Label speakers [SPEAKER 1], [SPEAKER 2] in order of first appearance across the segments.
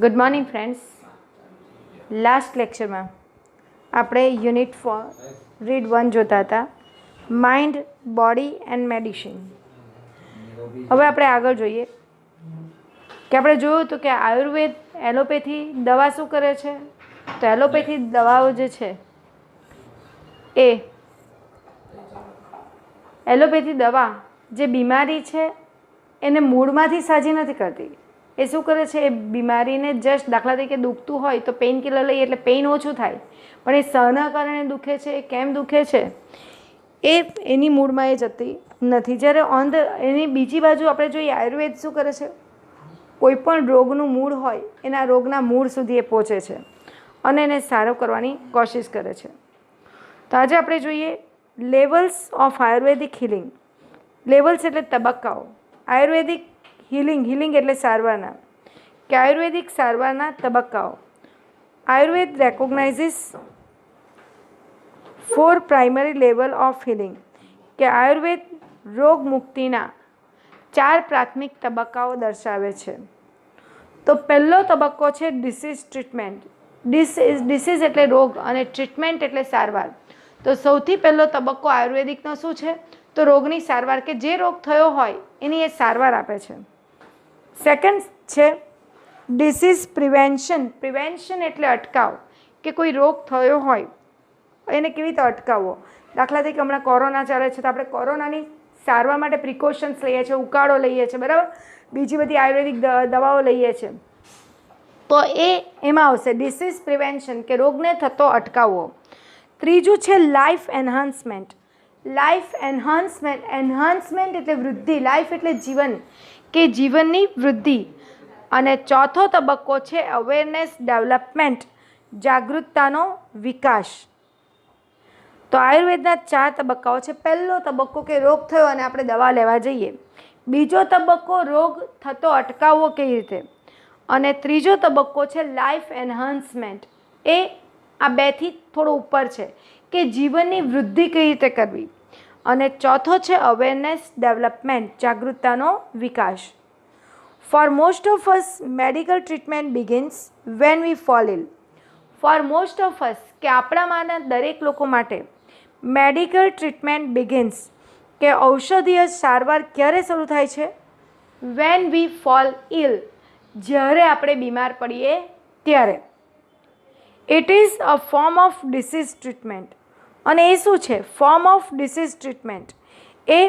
[SPEAKER 1] Good morning friends. Last લેક્ચરમાં આપણે unit 4 read 1 જોતા હતા, માઇન્ડ, બોડી એન્ડ મેડિસિન. હવે આપણે આગળ જોઈએ કે આપણે જોયું હતું કે આયુર્વેદ એલોપેથી દવા શું કરે છે. તો એલોપેથી દવાઓ જે છે એ એલોપેથી દવા જે બીમારી છે એને મૂળમાંથી સાજી નથી કરતી. એ શું કરે છે, એ બીમારીને જસ્ટ દાખલા તરીકે દુખતું હોય તો પેઇન કિલર લઈએ એટલે પેઇન ઓછું થાય, પણ એ શના કારણે દુખે છે, એ કેમ દુખે છે, એ એની મૂળમાં એ જતી નથી. જ્યારે એની બીજી બાજુ આપણે જોઈએ આયુર્વેદ શું કરે છે, કોઈ પણ રોગનું મૂળ હોય એના રોગના મૂળ સુધી એ પહોંચે છે અને એને સારો કરવાની કોશિશ કરે છે. તો આજે આપણે જોઈએ levels of Ayurvedic healing. Levels એટલે તબક્કાઓ. આયુર્વેદિક હિલિંગ એટલે સારવારના, કે આયુર્વેદિક સારવારના તબક્કાઓ. Ayurveda recognizes 4 primary level of healing, કે આયુર્વેદ રોગ મુક્તિના 4 પ્રાથમિક તબક્કાઓ દર્શાવે છે. તો પહેલો તબક્કો છે ડિસીઝ ટ્રીટમેન્ટ. ડિસીઝ એટલે રોગ અને ટ્રીટમેન્ટ એટલે સારવાર. તો સૌથી પહેલો તબક્કો આયુર્વેદિકનો શું છે, તો રોગની સારવાર, કે જે રોગ થયો હોય એની એ સારવાર આપે છે. સેકન્ડ છે ડિસીઝ પ્રિવેન્શન. પ્રિવેન્શન એટલે અટકાવ, કે કોઈ રોગ થયો હોય એને કેવી રીતે અટકાવવો. દાખલા તરીકે હમણાં કોરોના ચાલે છે તો આપણે કોરોનાની સારવાર માટે પ્રિકોશન્સ લઈએ છીએ, ઉકાળો લઈએ છીએ, બરાબર, બીજી બધી આયુર્વેદિક દવાઓ લઈએ છીએ. તો એમાં આવશે ડિસીઝ પ્રિવેન્શન, કે રોગને થતો અટકાવવો. ત્રીજું છે લાઈફ એન્હાન્સમેન્ટ. લાઈફ એન્હાન્સમેન્ટ એટલે વૃદ્ધિ. લાઈફ એટલે જીવન, કે જીવનની વૃદ્ધિ. અને ચોથો તબક્કો છે અવેરનેસ ડેવલપમેન્ટ, જાગૃતતાનો વિકાસ. તો આયુર્વેદના 4 તબક્કાઓ છે. પહેલો તબક્કો કે રોગ થયો અને આપણે દવા લેવા જઈએ. બીજો તબક્કો રોગ થતો અટકાવવો કેવી રીતે. અને ત્રીજો તબક્કો છે લાઈફ એન્હાન્સમેન્ટ. એ આ 2થી થોડો ઉપર છે, કે જીવનની વૃદ્ધિ કેવી રીતે કરવી. અને ચોથો છે અવેરનેસ ડેવલપમેન્ટ, જાગૃતતાનો વિકાસ. For most of us medical treatment begins when we fall ill. For most of us, કે આપણામાંના દરેક લોકો માટે મેડિકલ ટ્રીટમેન્ટ બિગિન્સ, કે ઔષધીય સારવાર ક્યારે શરૂ થાય છે, વેન વી ફોલ ઇલ, જ્યારે આપણે બીમાર પડીએ ત્યારે. It is a form of disease treatment. અને એ શું છે, ફોર્મ ઓફ ડિસીઝ ટ્રીટમેન્ટ. એ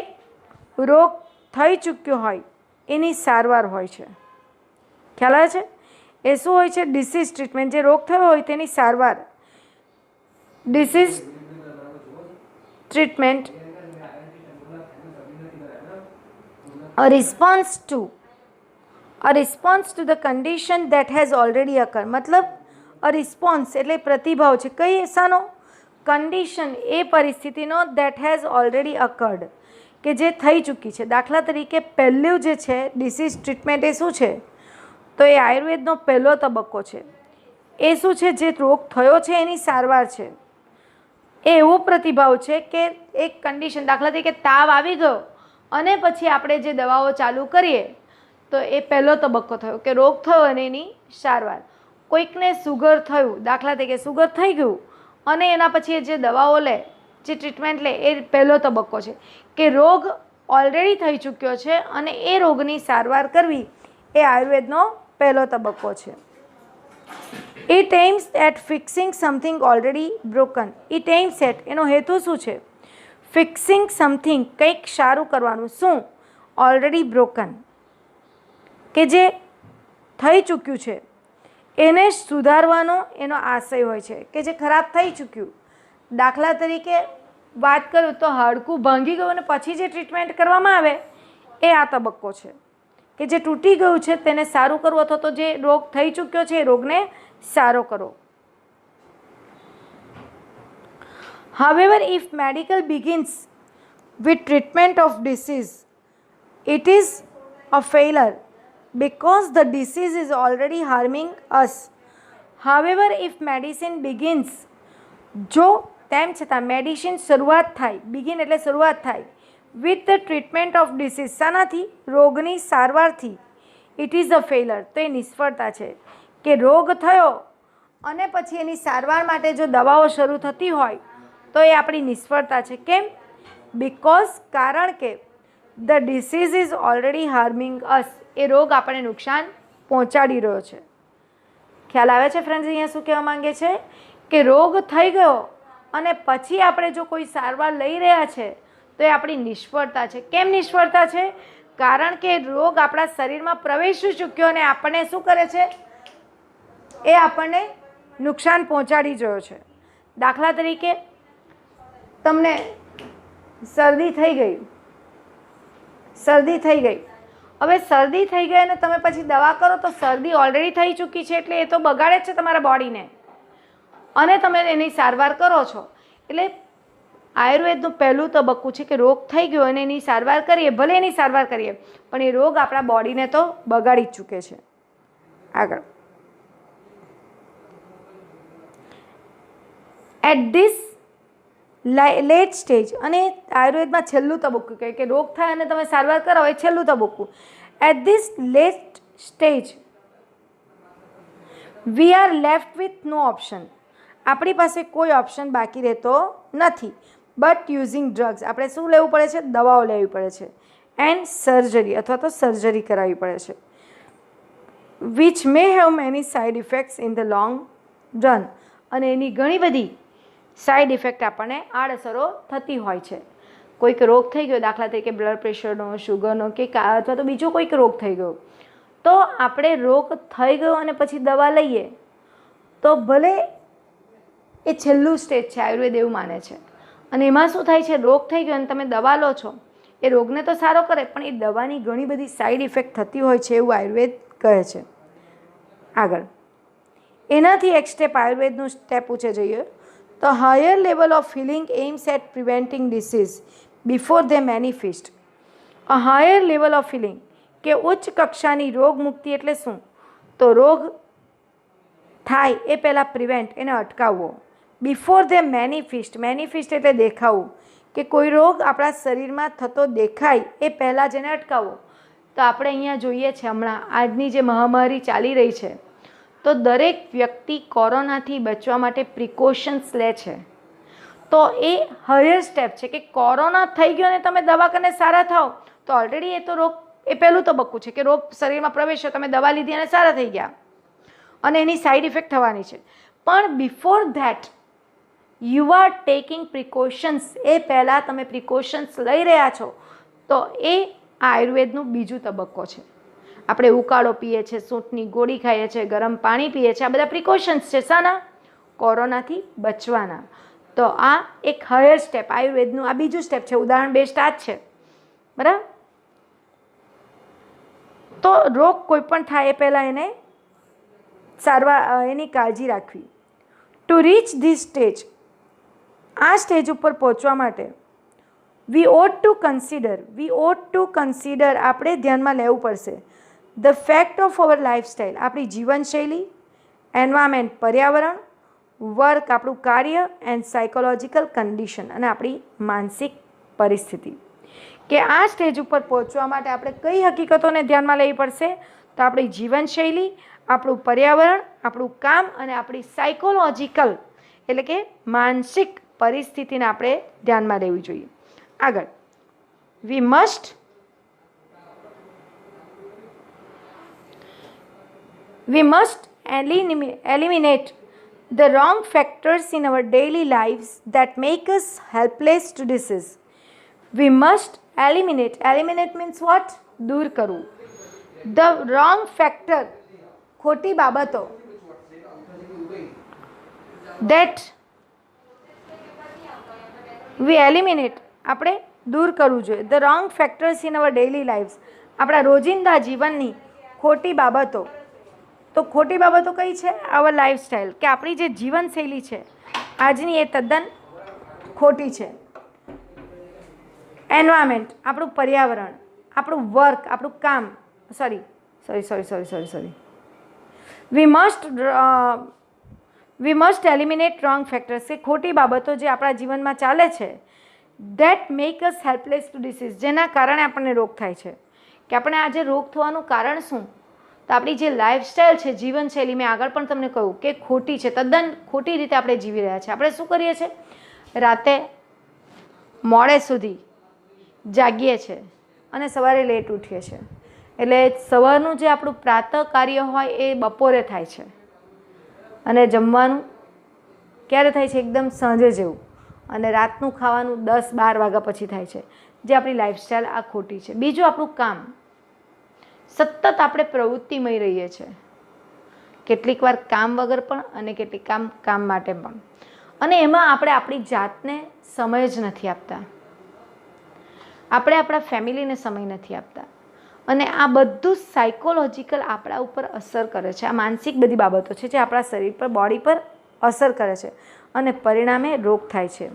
[SPEAKER 1] રોગ થઈ ચૂક્યો હોય એની સારવાર હોય છે. ખ્યાલ આવે છે? એ શું હોય છે, ડિસીઝ ટ્રીટમેન્ટ. જે રોગ થયો હોય તેની સારવાર. Disease treatment a response to the condition that has already occurred. મતલબ a response એટલે પ્રતિભાવ છે. કઈ શાનો? કન્ડિશન, એ પરિસ્થિતિનો that has already occurred, કે જે થઈ ચૂકી છે. દાખલા તરીકે પહેલું જે છે ડિસીઝ ટ્રીટમેન્ટ, એ શું છે, તો એ આયુર્વેદનો પહેલો તબક્કો છે. એ શું છે, જે રોગ થયો છે એની સારવાર છે. એ એવો પ્રતિભાવ છે કે એક કન્ડિશન, દાખલા તરીકે તાવ આવી ગયો અને પછી આપણે જે દવાઓ ચાલુ કરીએ તો એ પહેલો તબક્કો થયો, કે રોગ થયો અને એની સારવાર. કોઈકને સુગર થયું, દાખલા તરીકે સુગર થઈ ગયું અને એના પછી જે દવાઓ લે, જે ટ્રીટમેન્ટ લે, એ પહેલો તબક્કો છે, કે રોગ ઓલરેડી થઈ ચૂક્યો છે અને એ રોગની સારવાર કરવી એ આયુર્વેદનો પહેલો તબક્કો છે. It aims at fixing something already broken. It aims at, એનો હેતુ શું છે, ફિક્સિંગ સમથિંગ, કંઈક સારું કરવાનું. શું? ઓલરેડી બ્રોકન, કે જે થઈ ચૂક્યું છે એને સુધારવાનો એનો આશય હોય છે, કે જે ખરાબ થઈ ચૂક્યું. દાખલા તરીકે વાત કરું તો હાડકું ભાંગી ગયું અને પછી જે ટ્રીટમેન્ટ કરવામાં આવે એ આ તબક્કો છે, કે જે તૂટી ગયું છે તેને સારું કરવું, અથવા તો જે રોગ થઈ ચૂક્યો છે એ રોગને સારો કરો. However, if medical begins with treatment of disease, it is a failure because the disease is already harming us. However, if medicine begins, જો તેમ છતાં મેડિસિન શરૂઆત થાય, બિગિન એટલે શરૂઆત થાય, with the treatment of disease, શાનાથી? રોગની સારવારથી. ઇટ ઇઝ અ ફેલર, તો એ નિષ્ફળતા છે. કે રોગ થયો અને પછી એની સારવાર માટે જો દવાઓ શરૂ થતી હોય તો એ આપણી નિષ્ફળતા છે. કેમ? બિકોઝ કારણ કે ધ ડિસીઝ ઇઝ ઓલરેડી હાર્મિંગ અસ. એ રોગ આપણને નુકસાન પહોંચાડી રહ્યો છે. ખ્યાલ આવે છે ફ્રેન્ડ્સ? અહીંયા શું કહેવા માંગે છે કે રોગ થઈ ગયો અને પછી આપણે જો કોઈ સારવાર લઈ રહ્યા છે તો એ આપણી નિષ્ફળતા છે. કેમ નિષ્ફળતા છે? કારણ કે રોગ આપણા શરીરમાં પ્રવેશી ચૂક્યો અને આપણને શું કરે છે? એ આપણને નુકસાન પહોંચાડી રહ્યો છે. દાખલા તરીકે તમને શરદી થઈ ગઈ. હવે શરદી થઈ ગઈ અને તમે પછી દવા કરો તો શરદી ઓલરેડી થઈ ચૂકી છે એટલે એ તો બગાડે જ છે તમારા બોડીને, અને તમે એની સારવાર કરો છો. એટલે આયુર્વેદનું પહેલું તબક્કું છે કે રોગ થઈ ગયો અને એની સારવાર કરીએ. ભલે એની સારવાર કરીએ પણ એ રોગ આપણા બોડીને તો બગાડી જ ચૂકે છે. આગળ, એટ ધીસ લેટ સ્ટેજ, અને આયુર્વેદમાં છેલ્લું તબક્કું કહે કે રોગ થાય અને તમે સારવાર કરો એ છેલ્લું તબક્કું. At this late stage we are left with no option. આપણી પાસે કોઈ ઓપ્શન બાકી રહેતો નથી બટ યુઝિંગ ડ્રગ્સ. આપણે શું લેવું પડે છે? દવાઓ લેવી પડે છે. એન્ડ સર્જરી, અથવા તો સર્જરી કરાવવી પડે છે. Which may have many side effects in the long run. અને એની ઘણી બધી સાઇડ ઇફેક્ટ આપણને આડઅસરો થતી હોય છે. કોઈક રોગ થઈ ગયો, દાખલા તરીકે બ્લડ પ્રેશરનો, શુગરનો કે અથવા તો બીજો કોઈક રોગ થઈ ગયો, તો આપણે રોગ થઈ ગયો અને પછી દવા લઈએ તો ભલે એ છેલ્લું સ્ટેજ છે, આયુર્વેદ એવું માને છે. અને એમાં શું થાય છે? રોગ થઈ ગયો અને તમે દવા લો છો, એ રોગને તો સારો કરે પણ એ દવાની ઘણી બધી સાઇડ ઇફેક્ટ થતી હોય છે એવું આયુર્વેદ કહે છે. આગળ, એનાથી એક સ્ટેપ આયુર્વેદનું સ્ટેપ ઊંચે જઈએ તો higher level of healing aims at preventing disease before they manifest. A higher level of healing કે ઉચ્ચ કક્ષાની રોગ મુક્તિ એટલે શું? તો રોગ થાય એ પહેલાં પ્રિવેન્ટ, એને અટકાવવો. બિફોર ધે મેનિફેસ્ટ, મેનિફેસ્ટ એટલે દેખાવું, કે કોઈ રોગ આપણા શરીરમાં થતો દેખાય એ પહેલાં જ એને અટકાવવો. તો આપણે અહીંયા જોઈએ છે હમણાં આજની જે મહામારી ચાલી રહી છે તો દરેક વ્યક્તિ કોરોનાથી બચવા માટે પ્રિકોશન્સ લે છે. તો એ હાયર સ્ટેપ છે કે કોરોના થઈ ગયો અને તમે દવા કરીને સારા થાઓ તો ઓલરેડી એ તો રોગ, એ પહેલું તબક્કું છે કે રોગ શરીરમાં પ્રવેશ્યો, તમે દવા લીધી અને સારા થઈ ગયા અને એની સાઇડ ઇફેક્ટ થવાની છે. પણ before that you are taking precautions, એ પહેલાં તમે પ્રિકોશન્સ લઈ રહ્યા છો તો એ આયુર્વેદનું બીજું તબક્કો છે. આપણે ઉકાળો પીએ છીએ, સૂંઠની ગોળી ખાઈએ છીએ, ગરમ પાણી પીએ છીએ, આ બધા પ્રિકોશન્સ છે. શાના? કોરોનાથી બચવાના. તો આ એક હાયર સ્ટેપ આયુર્વેદનું આ બીજું સ્ટેપ છે. ઉદાહરણ બેસ્ટ આ જ છે, બરાબર? તો રોગ કોઈ પણ થાય એ પહેલાં એને સારવાર, એની કાળજી રાખવી. ટુ રીચ ધીસ સ્ટેજ, આ સ્ટેજ ઉપર પહોંચવા માટે વી ઓટ ટુ કન્સિડર, આપણે ધ્યાનમાં લેવું પડશે the fact of our lifestyle, આપણી જીવનશૈલી, એન્વાયરમેન્ટ પર્યાવરણ, વર્ક આપણું કાર્ય, એન્ડ સાયકોલોજીકલ કન્ડિશન અને આપણી માનસિક પરિસ્થિતિ. કે આ સ્ટેજ ઉપર પહોંચવા માટે આપણે કઈ હકીકતોને ધ્યાનમાં લેવી પડશે? તો આપણી જીવનશૈલી, આપણું પર્યાવરણ, આપણું કામ અને આપણી સાયકોલોજીકલ એટલે કે માનસિક પરિસ્થિતિને આપણે ધ્યાનમાં લેવી જોઈએ. આગળ, we must eliminate the wrong factors in our daily lives that make us helpless to disease. We must eliminate means what? દૂર કરવું. The wrong factor, ખોટી બાબતો, that we eliminate, આપણે દૂર કરવું જોઈએ. The wrong factors in our daily lives, આપણા રોજિંદા જીવનની ખોટી બાબતો. તો ખોટી બાબતો કઈ છે? આવર લાઈફસ્ટાઈલ, કે આપણી જે જીવનશૈલી છે આજની એ તદ્દન ખોટી છે. એન્વાયરમેન્ટ, આપણું પર્યાવરણ, આપણું વર્ક, આપણું કામ, sorry we must eliminate wrong factors, કે ખોટી બાબતો જે આપણા જીવનમાં ચાલે છે that make us helpless to disease, જેના કારણે આપણને રોગ થાય છે. કે આપણે આજે રોગ થવાનું કારણ શું? તો આપણી જે લાઈફસ્ટાઈલ છે, જીવનશૈલી, મેં આગળ પણ તમને કહ્યું કે ખોટી છે, તદ્દન ખોટી રીતે આપણે જીવી રહ્યા છીએ. આપણે શું કરીએ છીએ? રાતે મોડે સુધી જાગીએ છીએ અને સવારે લેટ ઉઠીએ છીએ. એટલે સવારનું જે આપણું પ્રાતઃ કાર્ય હોય એ બપોરે થાય છે અને જમવાનું ક્યારે થાય છે? એકદમ સાંજે જેવું. અને રાતનું ખાવાનું 10-12 વાગ્યા પછી થાય છે. જે આપણી લાઈફસ્ટાઈલ આ ખોટી છે. બીજું, આપણું કામ, સતત આપણે પ્રવૃત્તિમય રહીએ છીએ, કેટલીક વાર કામ વગર પણ અને કેટલીક કામ માટે પણ. અને એમાં આપણે આપણી જાતને સમય જ નથી આપતા, આપણે આપણા ફેમિલીને સમય નથી આપતા. અને આ બધું સાયકોલોજીકલ આપણા ઉપર અસર કરે છે. આ માનસિક બધી બાબતો છે જે આપણા શરીર પર, બોડી પર અસર કરે છે અને પરિણામે રોગ થાય છે.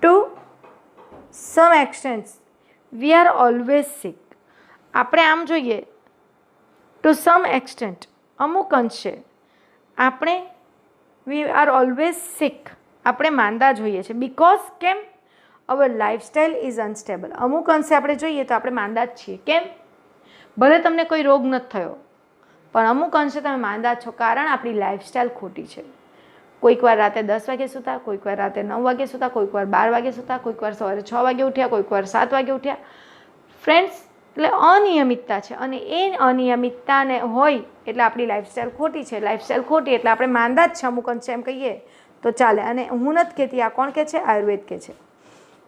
[SPEAKER 1] To some extent we are always sick. આપણે આમ જોઈએ, ટુ સમ એક્સટેન્ટ, અમુક અંશે આપણે વી આર ઓલવેઝ સિક, આપણે માંદા જોઈએ છે. બિકોઝ કેમ? અવર લાઈફસ્ટાઈલ ઇઝ અનસ્ટેબલ. અમુક અંશે આપણે જોઈએ તો આપણે માંદા જ છીએ. કેમ? ભલે તમને કોઈ રોગ નથી થયો, પણ અમુક અંશે તમે માંદા છો, કારણ આપણી લાઈફસ્ટાઈલ ખોટી છે. કોઈક વાર રાતે 10 વાગે સૂતા, કોઈક વાર રાતે 9 વાગે સૂતા, કોઈક વાર 12 વાગે સૂતા, કોઈક વાર સવારે 6 વાગે ઉઠ્યા, કોઈક વાર 7 વાગે ઉઠ્યા. ફ્રેન્ડ્સ, એટલે અનિયમિતતા છે અને એ અનિયમિતતાને હોય એટલે આપણી લાઈફસ્ટાઈલ ખોટી છે. લાઈફસ્ટાઈલ ખોટી એટલે આપણે માંદા જ છે અમુક અંશે, એમ કહીએ તો ચાલે. અને હું નથી કહેતી, આ કોણ કહે છે? આયુર્વેદ કહે છે.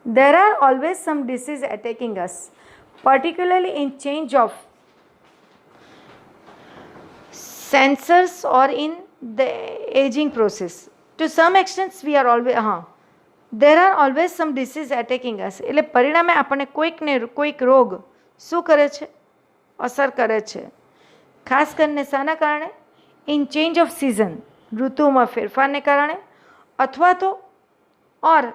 [SPEAKER 1] There are always some diseases attacking us, particularly in change of sensors or in the aging process. To some extent, we are always there are always some diseases attacking us. એટલે પરિણામે આપણને કોઈકને કોઈક રોગ શું કરે છે? અસર કરે છે. ખાસ કરીને શાના કારણે? ઇન ચેન્જ ઓફ સિઝન, ઋતુમાં ફેરફારને કારણે, અથવા તો or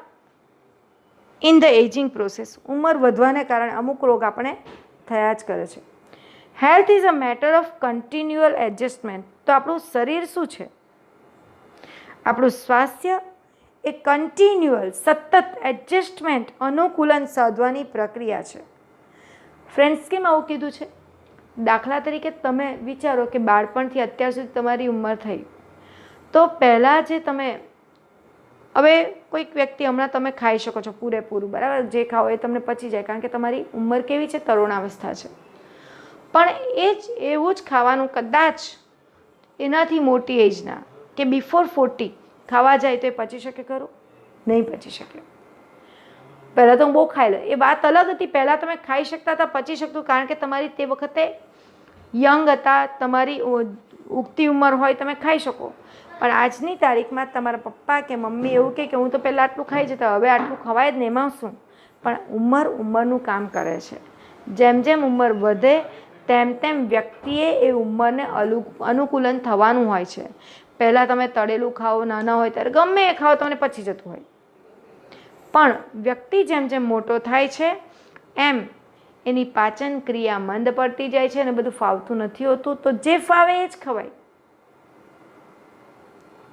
[SPEAKER 1] in the ageing process, ઉંમર વધવાને કારણે અમુક રોગ આપણે થયા જ કરે છે. Health is a matter of કન્ટિન્યુઅલ adjustment. તો આપણું શરીર શું છે? આપણું સ્વાસ્થ્ય એ કન્ટિન્યુઅલ, સતત એડજસ્ટમેન્ટ, અનુકૂલન સાધવાની પ્રક્રિયા છે. ફ્રેન્ડ્સ, કેમ આવું કીધું છે? દાખલા તરીકે તમે વિચારો કે બાળપણથી અત્યાર સુધી તમારી ઉંમર થઈ, તો પહેલાં જે તમે, હવે કોઈક વ્યક્તિ, હમણાં તમે ખાઈ શકો છો પૂરેપૂરું, બરાબર, જે ખાઓ એ તમને પચી જાય, કારણ કે તમારી ઉંમર કેવી છે? તરુણાવસ્થા છે. પણ એ જ એવું જ ખાવાનું કદાચ એનાથી મોટી એજના કે બિફોર 40 ખાવા જાય તો એ પચી શકે ખરું? નહીં પચી શકે. પહેલાં તો હું બહુ ખાઈ લે, એ વાત અલગ હતી. પહેલાં તમે ખાઈ શકતા હતા, પચી શકતું, કારણ કે તમારી તે વખતે યંગ હતા, તમારી ઉગતી ઉંમર હોય, તમે ખાઈ શકો. પણ આજની તારીખમાં તમારા પપ્પા કે મમ્મી એવું કહે કે હું તો પહેલાં આટલું ખાઈ જતા, હવે આટલું ખવાય જ ને, એમાં શું? પણ ઉંમરનું કામ કરે છે. જેમ જેમ ઉંમર વધે તેમ તેમ વ્યક્તિએ એ ઉંમરને અનુકૂલન થવાનું હોય છે. પહેલાં તમે તળેલું ખાઓ, નાના હોય ત્યારે ગમે એ ખાઓ, તમને પચી જતું હોય. પણ વ્યક્તિ જેમ જેમ મોટો થાય છે એમ એની પાચન ક્રિયા મંદ પડતી જાય છે અને બધું ફાવતું નથી હોતું. તો જે ફાવે એ જ ખવાય.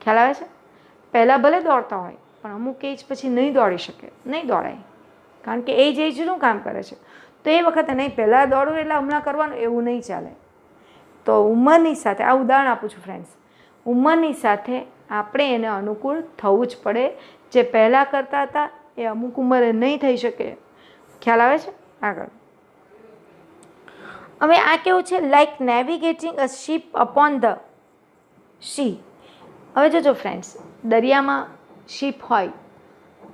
[SPEAKER 1] ખ્યાલ આવે છે? પહેલાં ભલે દોડતા હોય, પણ અમુક એજ પછી નહીં દોડી શકે, નહીં દોડાય, કારણ કે એ જ એજનું કામ કરે છે. તો એ વખતે નહીં, પહેલાં દોડવું એટલે હમણાં કરવાનું, એવું નહીં ચાલે. તો ઉંમરની સાથે, આ ઉદાહરણ આપું છું ફ્રેન્ડ્સ, ઉંમરની સાથે આપણે એને અનુકૂળ થવું જ પડે. જે પહેલાં કરતા હતા એ અમુક ઉંમરે નહીં થઈ શકે. ખ્યાલ આવે છે? આગળ હવે આ કેવું છે? Like navigating a ship upon the sea. હવે જોજો ફ્રેન્ડ્સ, દરિયામાં શિપ હોય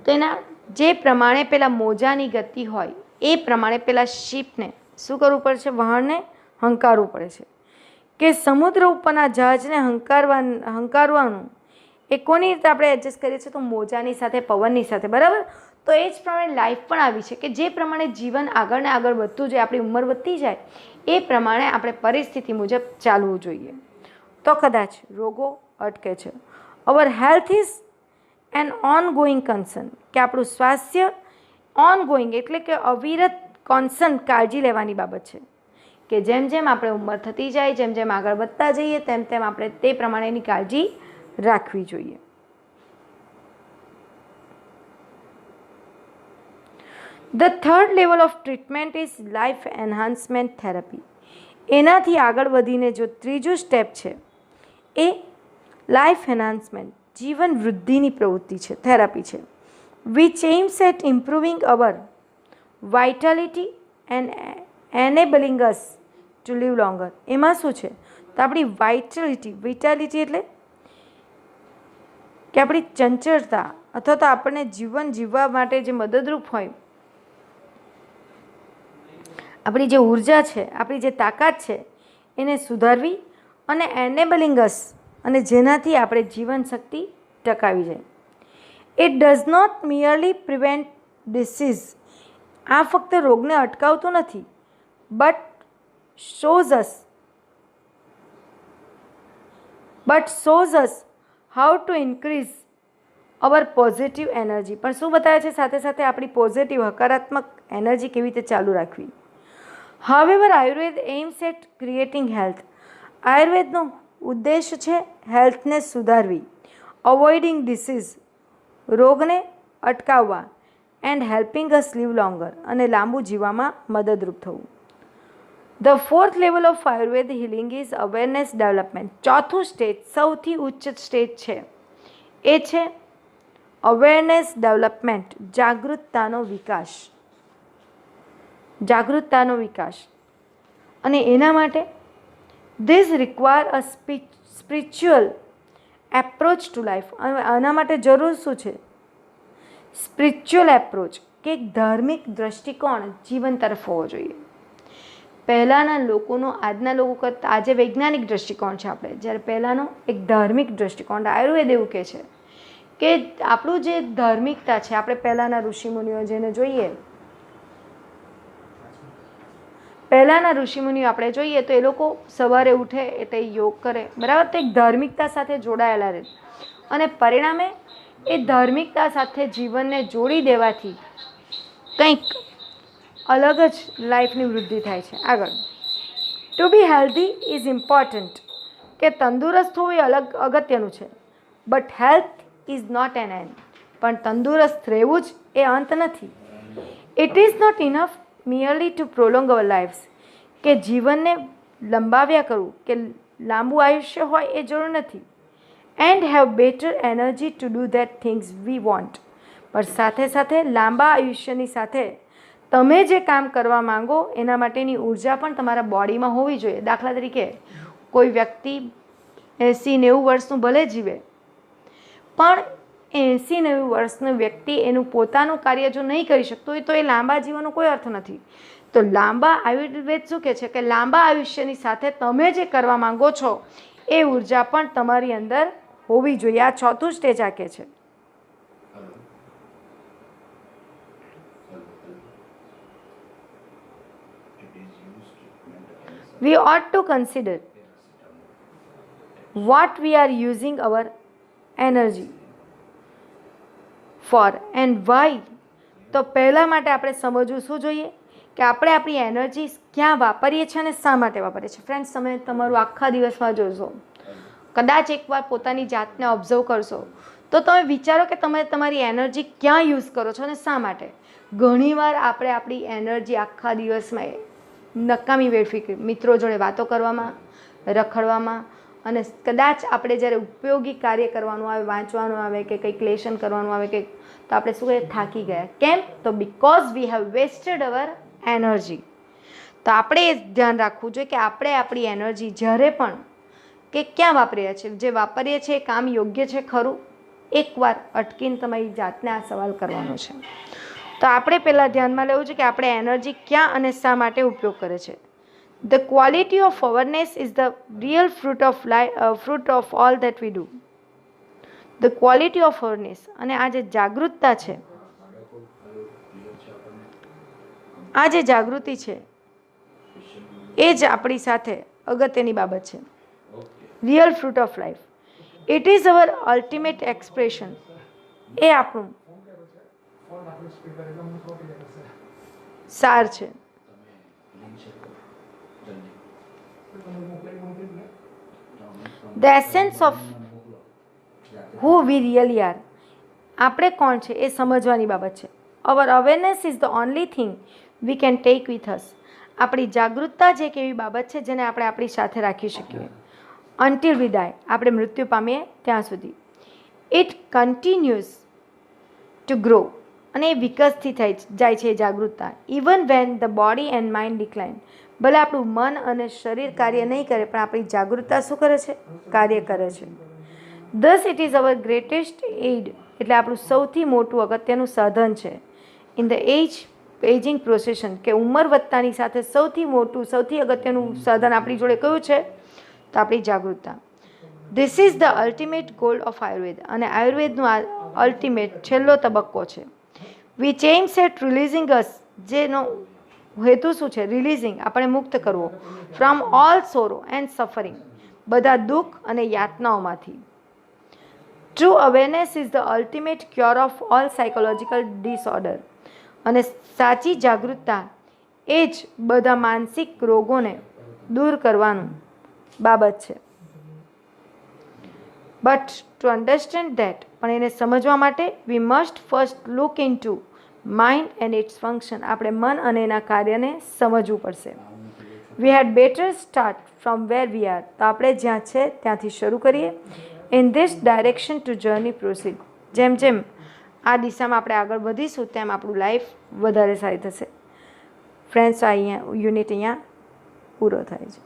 [SPEAKER 1] તો એના જે પ્રમાણે પેલા મોજાની ગતિ હોય એ પ્રમાણે પેલા શિપને શું કરવું પડે છે? વહાણને હંકારવું પડે છે. કે સમુદ્ર ઉપરના જહાજને હંકારવાનું એ કોની રીતે આપણે એડજસ્ટ કરીએ છીએ? તો મોજાની સાથે, પવનની સાથે, બરાબર. તો એ જ પ્રમાણે લાઈફ પણ આવી છે કે જે પ્રમાણે જીવન આગળ ને આગળ વધતું જાય, આપણી ઉંમર વધતી જાય, એ પ્રમાણે આપણે પરિસ્થિતિ મુજબ ચાલવું જોઈએ, તો કદાચ રોગો અટકે છે. અવર health is an ongoing concern. કે આપણું સ્વાસ્થ્ય ઓનગોઈંગ એટલે કે અવિરત, કોન્સર્ન, કાળજી લેવાની બાબત છે. કે જેમ જેમ આપણે ઉંમર થતી જાય, જેમ જેમ આગળ વધતા જઈએ, તેમ તેમ આપણે તે પ્રમાણેની કાળજી રાખવી જોઈએ. The third level of treatment is life enhancement therapy. એનાથી આગળ વધીને જો ત્રીજું સ્ટેપ છે એ લાઈફ એન્હાન્સમેન્ટ જીવન વૃદ્ધિની પ્રવૃત્તિ છે, થેરાપી છે, which aims at improving our vitality and enabling us to live longer. એમાં શું છે તો આપણી વિટાલિટી એટલે કે આપણી ચંચળતા અથવા તો આપણને જીવન જીવવા માટે જે મદદરૂપ હોય, આપણી જે ઉર્જા છે, આપણી જે તાકાત છે એને સુધારવી, અને એનેબલિંગ અસ, અને જેનાથી આપણે જીવન શક્તિ ટકાવી જાય. It does not merely prevent disease. આ ફક્ત રોગને અટકાવતું નથી, but shows us how to increase our positive energy. પણ શું બતાવે છે સાથે સાથે આપણી પોઝિટિવ હકારાત્મક એનર્જી કેવી રીતે ચાલુ રાખવી. However Ayurveda aims at creating health. આયુર્વેદનો ઉદ્દેશ છે હેલ્થને સુધારવી, અવોઇડિંગ ડિસીઝ, રોગને અટકાવવા, and helping us live longer, અને લાંબુ જીવવામાં મદદરૂપ થવું. The fourth level of Ayurveda healing is awareness development. ચોથું સ્ટેજ, સૌથી ઉચ્ચ સ્ટેજ છે એ છે અવેરનેસ ડેવલપમેન્ટ, જાગૃતતાનો વિકાસ. અને એના માટે this require a spiritual approach to life. આના માટે જરૂર શું છે? સ્પિરિચ્યુઅલ એપ્રોચ, કે એક ધાર્મિક દૃષ્ટિકોણ જીવન તરફ હોવો જોઈએ. પહેલાંના લોકોનો આજના લોકો કરતાં આજે વૈજ્ઞાનિક દૃષ્ટિકોણ છે આપણે, જ્યારે પહેલાંનો એક ધાર્મિક દૃષ્ટિકોણ. આયુર્વેદ એવું કહે છે કે આપણું જે ધાર્મિકતા છે, આપણે પહેલાંના ઋષિમુનિઓ જેને જોઈએ, આપણે જોઈએ તો એ લોકો સવારે ઉઠે એટલે યોગ કરે, બરાબર, તો એક ધાર્મિકતા સાથે જોડાયેલા રહે, અને પરિણામે એ ધાર્મિકતા સાથે જીવનને જોડી દેવાથી કંઈક અલગ જ લાઈફની વૃદ્ધિ થાય છે. આગળ, to be healthy is important, કે તંદુરસ્ત હોવું એ અગત્યનું છે, but health is not an end. પણ તંદુરસ્ત રહેવું જ એ અંત નથી. It is not enough merely to prolong our lives, કે જીવનને લંબાવ્યા કરવું, કે લાંબુ આયુષ્ય હોય એ જરૂર નથી. And have better energy to do that things we want. પણ સાથે સાથે લાંબા આયુષ્યની સાથે તમે જે કામ કરવા માંગો એના માટેની ઉર્જા પણ તમારા બોડીમાં હોવી જોઈએ. દાખલા તરીકે કોઈ વ્યક્તિ 80-90 વર્ષનું ભલે જીવે, પણ 80-90 વર્ષનું વ્યક્તિ એનું પોતાનું કાર્ય જો નહીં કરી શકતો હોય તો એ લાંબા જીવનનો કોઈ અર્થ નથી. તો લાંબા આયુર્વેદ શું કહે છે કે લાંબા આયુષ્યની સાથે તમે જે કરવા માંગો છો એ ઉર્જા પણ તમારી અંદર હોવી જોઈએ. આ ચોથું સ્ટેજ આ કહે છે. We ought to consider what we are using our energy for and why. તો પહેલાં માટે આપણે સમજવું શું જોઈએ કે આપણે આપણી એનર્જી ક્યાં વાપરીએ છીએ અને શા માટે વાપરીએ છીએ. ફ્રેન્ડ્સ, તમે તમારું આખા દિવસમાં જોશો, કદાચ એકવાર પોતાની જાતને ઓબ્ઝર્વ કરશો તો તમે વિચારો કે તમે તમારી એનર્જી ક્યાં યુઝ કરો છો અને શા માટે. ઘણીવાર આપણે આપણી એનર્જી આખા દિવસમાં નકામી વેડફી, મિત્રો જોડે વાતો કરવામાં, રખડવામાં, અને કદાચ આપણે જ્યારે ઉપયોગી કાર્ય કરવાનું આવે, વાંચવાનું આવે કે કંઈક લેશન કરવાનું આવે કે તો આપણે શું કહીએ, થાકી ગયા. કેમ? તો because we have wasted our energy. તો આપણે એ ધ્યાન રાખવું જોઈએ કે આપણે આપણી એનર્જી જ્યારે પણ કે ક્યાં વાપરીએ છીએ, જે વાપરીએ છીએ એ કામ યોગ્ય છે ખરું? એકવાર અટકીને તમારી જાતને આ સવાલ કરવાનો છે. તો આપણે પહેલાં ધ્યાનમાં લેવું છે કે આપણે એનર્જી ક્યાં અને શા માટે ઉપયોગ કરે છે. The quality of awareness is the real fruit of all that we do. The quality of awareness, અને આ જે જાગૃતતા છે, આ જે જાગૃતિ છે એ જ આપણી સાથે અગત્યની બાબત છે. Real fruit of life, it is our ultimate expression. એ આપણું સાર છે. The essence of who we really are. આપણે કોણ છે એ સમજવાની બાબત છે. Our awareness is the only thing we can take with us. આપણી જાગૃતતા જ એક એવી બાબત છે જેને આપણે આપણી સાથે રાખી શકીએ અન્ટિલ વી ડાય, આપણે મૃત્યુ પામીએ ત્યાં સુધી. ઇટ કન્ટિન્યુઝ ટુ ગ્રો, અને એ વિકસતી થઈ જાય છે જાગૃતતા. Even when the body and mind decline, ભલે આપણું મન અને શરીર કાર્ય નહીં કરે પણ આપણી જાગૃતતા શું કરે છે? કાર્ય કરે છે. Thus it is our greatest aid, એટલે આપણું સૌથી મોટું અગત્યનું સાધન છે ઇન ધ એજિંગ પ્રોસેશન, કે ઉંમર વધતાની સાથે સૌથી મોટું સૌથી અગત્યનું સાધન આપણી જોડે કયું છે? તો આપણી જાગૃતતા. This is the ultimate goal of Ayurveda, અને આયુર્વેદનું આ અલ્ટિમેટ છેલ્લો તબક્કો છે. Which aims at releasing us, જેનો હેતુ શું છે? રિલીઝિંગ, આપણે મુક્ત કરવો. From all sorrow and suffering, બધા દુઃખ અને યાતનાઓમાંથી. True awareness is the ultimate cure of all psychological disorder, અને સાચી જાગૃતતા એ જ બધા માનસિક રોગોને દૂર કરવાનું બાબત છે. બટ ટુ અન્ડરસ્ટેન્ડ ધેટ, પણ એને સમજવા માટે we must first look into mind and its function, આપણે મન અને એના કાર્યને સમજવું પડશે. We had better start from where we are, તો આપણે જ્યાં છે ત્યાંથી શરૂ કરીએ. In this direction to journey proceed, જેમ જેમ આ દિશામાં આપણે આગળ વધીશું તેમ આપણું લાઈફ વધારે સારી થશે. ફ્રેન્ડ્સ, આ અહીંયા યુનિટ અહીંયા પૂરો થાય છે.